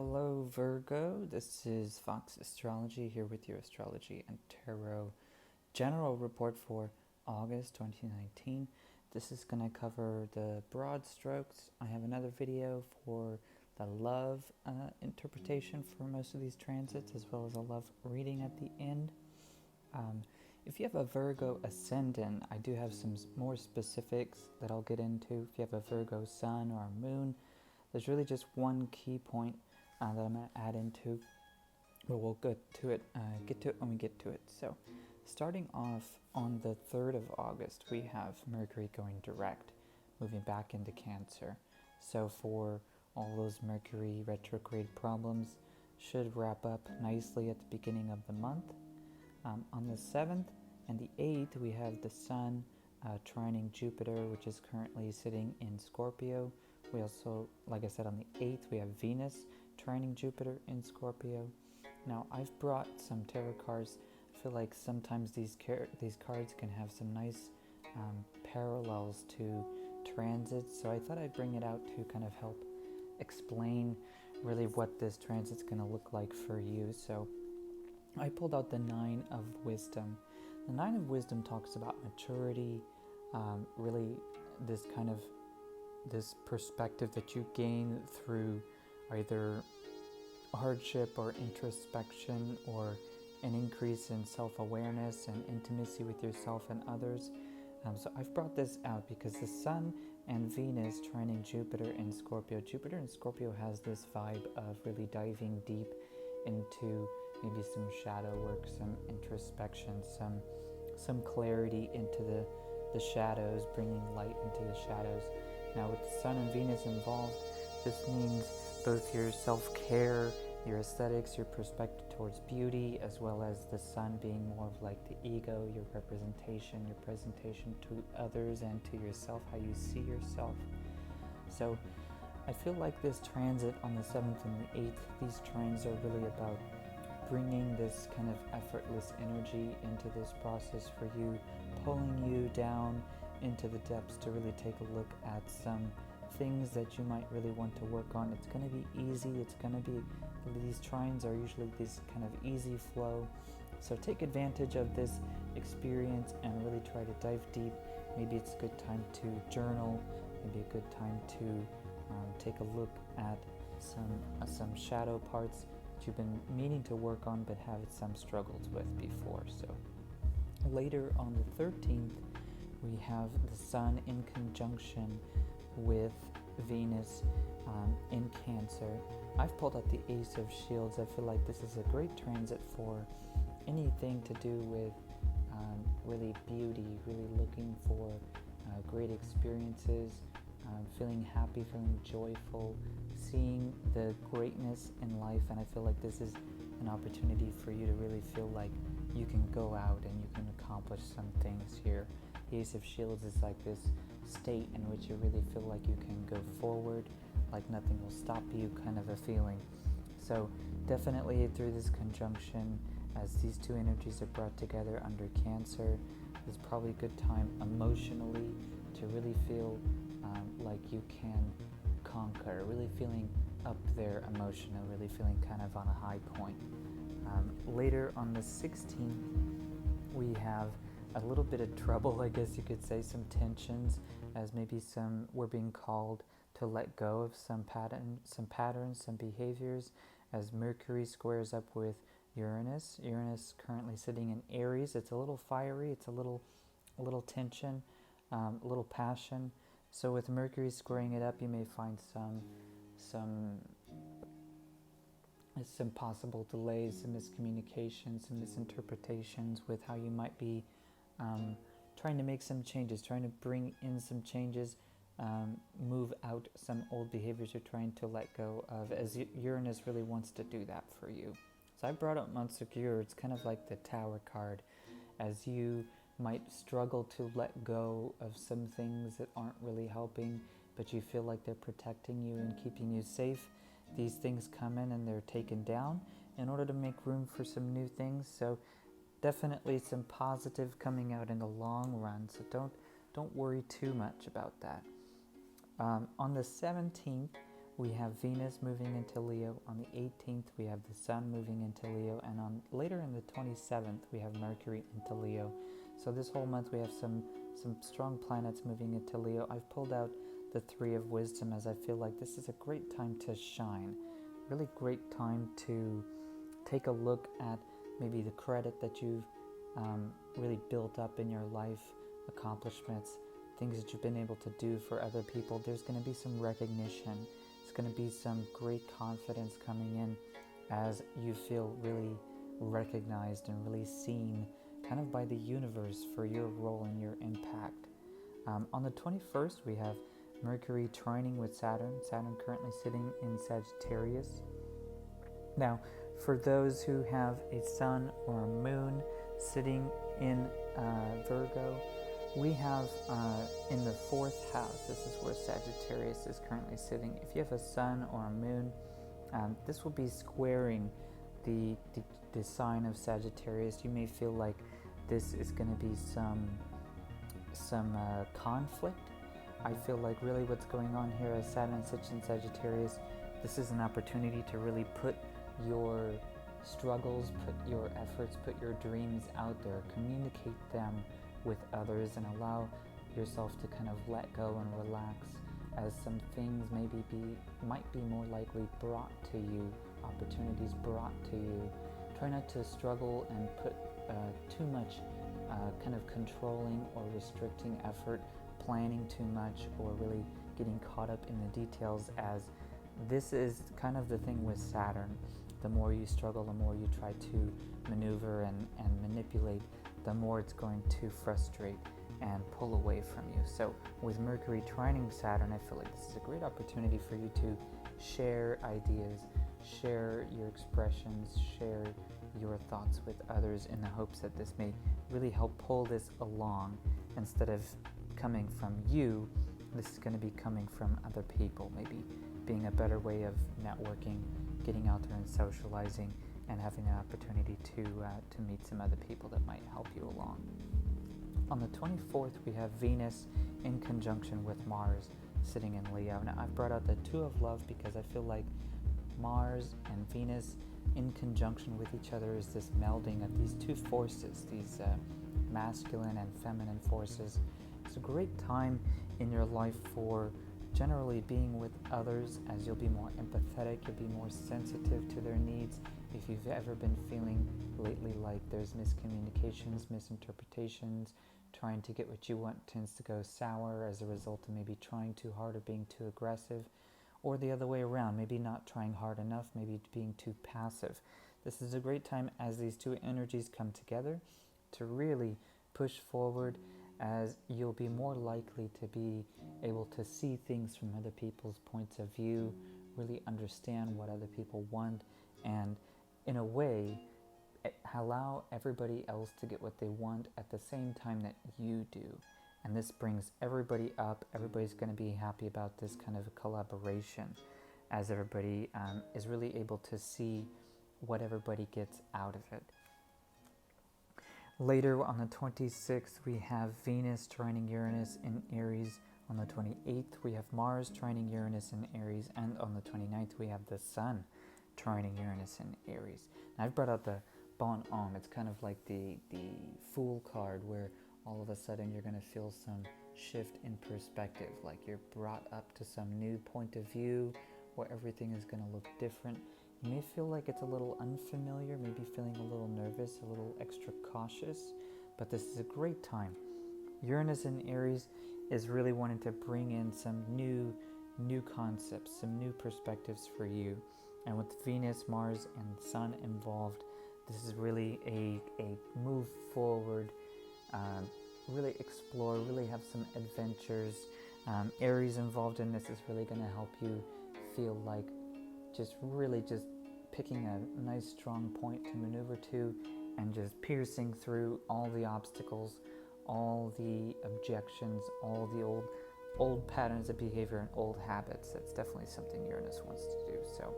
Hello Virgo, this is Fox Astrology here with your astrology and tarot general report for August 2019. This is going to cover the broad strokes. I have another video for the love interpretation for most of these transits, as well as a love reading at the end. If you have a Virgo ascendant, I do have some more specifics that I'll get into. If you have a Virgo sun or moon, there's really just one key point that I'm going to add into, but we'll get to it when we get to it. So starting off on the 3rd of August, we have Mercury going direct, moving back into Cancer. So for all those Mercury retrograde problems, should wrap up nicely at the beginning of the month. On the 7th and the 8th, we have the Sun trining Jupiter, which is currently sitting in Scorpio. We also, like I said, on the 8th, we have Venus trining Jupiter in Scorpio. Now, I've brought some tarot cards. I feel like sometimes these cards can have some nice parallels to transits, so I thought I'd bring it out to kind of help explain really what this transit's going to look like for you. So I pulled out the 9 of Wisdom. The 9 of Wisdom talks about maturity, really this perspective that you gain through either hardship or introspection, or an increase in self-awareness and intimacy with yourself and others. So I've brought this out because the Sun and Venus trining Jupiter in Scorpio. Jupiter in Scorpio has this vibe of really diving deep into maybe some shadow work, some introspection, some clarity into the shadows, bringing light into the shadows. Now with the Sun and Venus involved, this means both your self-care, your aesthetics, your perspective towards beauty, as well as the Sun being more of like the ego, your representation, your presentation to others and to yourself, how you see yourself. So I feel like this transit on the 7th and the 8th, these trines are really about bringing this kind of effortless energy into this process for you, pulling you down into the depths to really take a look at some things that you might really want to work on. It's going to be easy. It's going to be, these trines are usually this kind of easy flow. So take advantage of this experience and really try to dive deep. Maybe it's a good time to journal. Maybe a good time to take a look at some shadow parts that you've been meaning to work on but have some struggles with before. So later on the 13th, we have the Sun in conjunction with Venus in Cancer. I've pulled out the Ace of Shields. I feel like this is a great transit for anything to do with really beauty, really looking for great experiences, feeling happy, feeling joyful, seeing the greatness in life. And I feel like this is an opportunity for you to really feel like you can go out and you can accomplish some things here. The Ace of Shields is like this state in which you really feel like you can go forward, like nothing will stop you, kind of a feeling. So definitely through this conjunction, as these two energies are brought together under Cancer, is probably a good time emotionally to really feel like you can conquer, really feeling up there emotional, really feeling kind of on a high point. Later on the 16th, we have a little bit of trouble, I guess you could say, some tensions, as maybe we're being called to let go of some patterns, some behaviors, as Mercury squares up with Uranus. Uranus currently sitting in Aries. It's a little fiery, it's a little tension, a little passion. So with Mercury squaring it up, you may find some possible delays, some miscommunications, some misinterpretations with how you might be trying to make some changes, trying to bring in some changes, move out some old behaviors you're trying to let go of, as Uranus really wants to do that for you. So I brought up Monsegur. It's kind of like the Tower card, as you might struggle to let go of some things that aren't really helping, but you feel like they're protecting you and keeping you safe. These things come in and they're taken down in order to make room for some new things. So definitely some positive coming out in the long run. So don't worry too much about that. On the 17th, we have Venus moving into Leo. On the 18th, we have the Sun moving into Leo. And on later in the 27th, we have Mercury into Leo. So this whole month, we have some strong planets moving into Leo. I've pulled out the Three of Wisdom, as I feel like this is a great time to shine. Really great time to take a look at maybe the credit that you've really built up in your life, accomplishments, things that you've been able to do for other people. There's going to be some recognition. It's going to be some great confidence coming in as you feel really recognized and really seen kind of by the universe for your role and your impact. On the 21st, we have Mercury trining with Saturn. Saturn currently sitting in Sagittarius. Now, for those who have a sun or a moon sitting in Virgo, we have in the 4th house, this is where Sagittarius is currently sitting. If you have a sun or a moon, this will be squaring the sign of Sagittarius. You may feel like this is going to be some conflict. I feel like really what's going on here as Saturn sits in Sagittarius, this is an opportunity to really put your struggles, put your efforts, put your dreams out there, communicate them with others, and allow yourself to kind of let go and relax, as some things might be more likely brought to you, opportunities brought to you. Try not to struggle and put too much kind of controlling or restricting effort, planning too much, or really getting caught up in the details, as this is kind of the thing with Saturn. The more you struggle, the more you try to maneuver and manipulate, the more it's going to frustrate and pull away from you. So with Mercury trining Saturn, I feel like this is a great opportunity for you to share ideas, share your expressions, share your thoughts with others, in the hopes that this may really help pull this along. Instead of coming from you, this is going to be coming from other people, maybe being a better way of networking, getting out there and socializing, and having an opportunity to meet some other people that might help you along. On the 24th, we have Venus in conjunction with Mars sitting in Leo. Now, I've brought out the Two of Love because I feel like Mars and Venus in conjunction with each other is this melding of these two forces, these masculine and feminine forces. It's a great time in your life for generally being with others, as you'll be more empathetic, you'll be more sensitive to their needs. If you've ever been feeling lately like there's miscommunications, misinterpretations, trying to get what you want tends to go sour as a result of maybe trying too hard or being too aggressive, or the other way around, maybe not trying hard enough, maybe being too passive. This is a great time as these two energies come together to really push forward, as you'll be more likely to be able to see things from other people's points of view, really understand what other people want, and in a way allow everybody else to get what they want at the same time that you do. And this brings everybody up. Everybody's going to be happy about this kind of a collaboration, as everybody is really able to see what everybody gets out of it. Later on the 26th, we have Venus trining Uranus in Aries. On the 28th, we have Mars trining Uranus in Aries. And on the 29th, we have the Sun trining Uranus in Aries. Now, I've brought out the Bon Homme. It's kind of like the Fool card, where all of a sudden you're going to feel some shift in perspective, like you're brought up to some new point of view where everything is going to look different. You may feel like it's a little unfamiliar, maybe feeling a little nervous, a little extra cautious, but this is a great time. Uranus in Aries is really wanting to bring in some new concepts, some new perspectives for you. And with Venus, Mars, and Sun involved, this is really a move forward, really explore, really have some adventures. Aries involved in this is really going to help you feel like just picking a nice strong point to maneuver to, and just piercing through all the obstacles, all the objections, all the old patterns of behavior and old habits. That's definitely something Uranus wants to do. So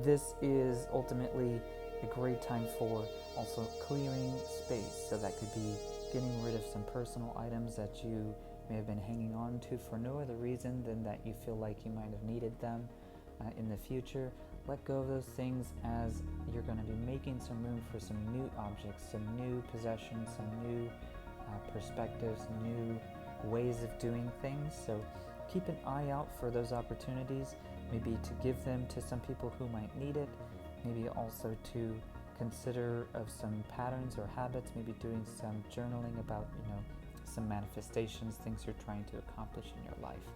this is ultimately a great time for also clearing space. So that could be getting rid of some personal items that you may have been hanging on to for no other reason than that you feel like you might have needed them in the future. Let go of those things, as you're going to be making some room for some new objects, some new possessions, some new perspectives, new ways of doing things. So keep an eye out for those opportunities, maybe to give them to some people who might need it, maybe also to consider of some patterns or habits, maybe doing some journaling about, some manifestations, things you're trying to accomplish in your life,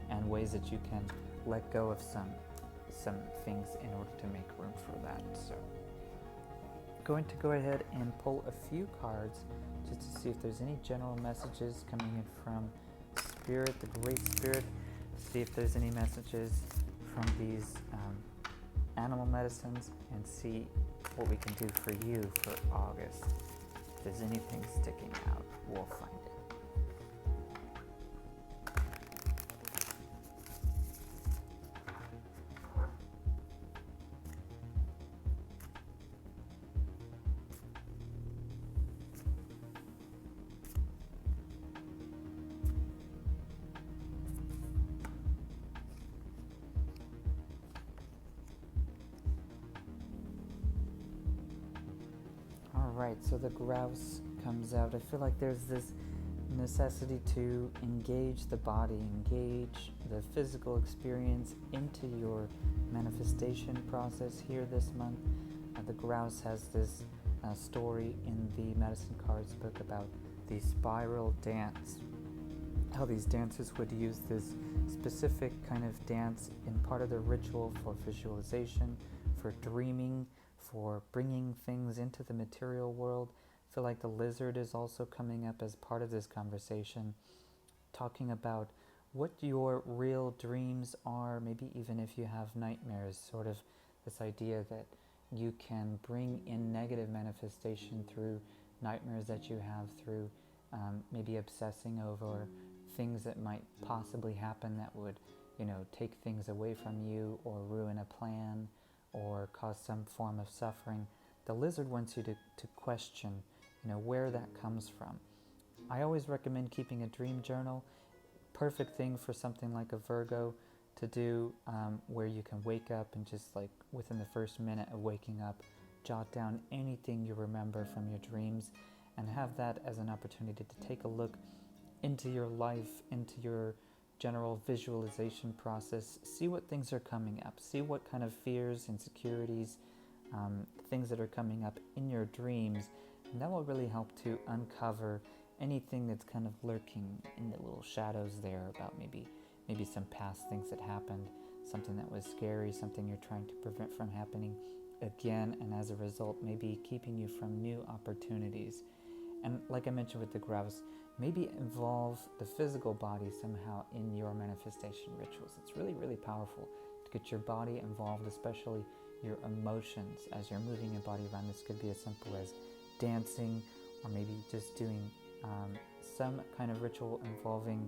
and ways that you can let go of some things in order to make room for that. So going to go ahead and pull a few cards just to see if there's any general messages coming in from Spirit, the Great Spirit, see if there's any messages from these animal medicines, and see what we can do for you for August. If there's anything sticking out, we'll find it. Alright, so the grouse comes out. I feel like there's this necessity to engage the body, engage the physical experience into your manifestation process here this month. The grouse has this story in the Medicine Cards book about the spiral dance. How these dancers would use this specific kind of dance in part of their ritual for visualization, for dreaming, for bringing things into the material world. I feel like the lizard is also coming up as part of this conversation, talking about what your real dreams are, maybe even if you have nightmares, sort of this idea that you can bring in negative manifestation through nightmares that you have, through maybe obsessing over things that might possibly happen that would, take things away from you or ruin a plan or cause some form of suffering. The lizard wants you to question, where that comes from. I always recommend keeping a dream journal. Perfect thing for something like a Virgo to do, where you can wake up and just like within the first minute of waking up, jot down anything you remember from your dreams, and have that as an opportunity to take a look into your life, into your general visualization process, see what things are coming up, see what kind of fears, insecurities, things that are coming up in your dreams, and that will really help to uncover anything that's kind of lurking in the little shadows there about maybe some past things that happened, something that was scary, something you're trying to prevent from happening again, and as a result maybe keeping you from new opportunities. And like I mentioned with the grouse, maybe involve the physical body somehow in your manifestation rituals. It's really, really powerful to get your body involved, especially your emotions as you're moving your body around. This could be as simple as dancing, or maybe just doing some kind of ritual involving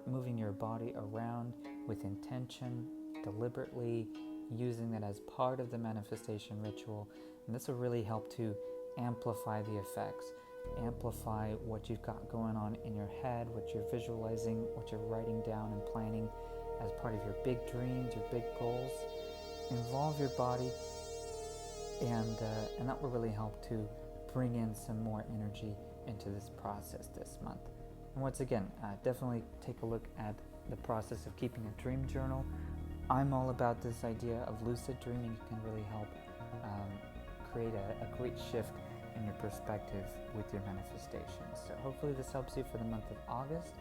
moving your body around with intention, deliberately using that as part of the manifestation ritual. And this will really help to amplify the effects, amplify what you've got going on in your head, what you're visualizing, what you're writing down and planning as part of your big dreams, your big goals. Involve your body, and that will really help to bring in some more energy into this process this month. And once again, definitely take a look at the process of keeping a dream journal. I'm all about this idea of lucid dreaming. It can really help create a great shift in your perspective with your manifestation. So hopefully this helps you for the month of August.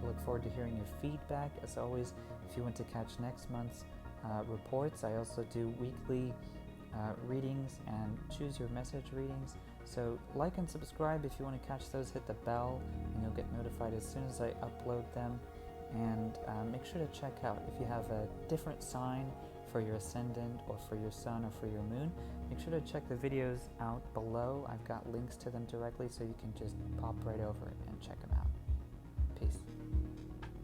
I look forward to hearing your feedback. As always, if you want to catch next month's reports, I also do weekly readings and choose your message readings. So like and subscribe if you want to catch those. Hit the bell and you'll get notified as soon as I upload them. And make sure to check out if you have a different sign for your Ascendant or for your Sun or for your Moon. Make sure to check the videos out below. I've got links to them directly, so you can just pop right over it and check them out. Peace.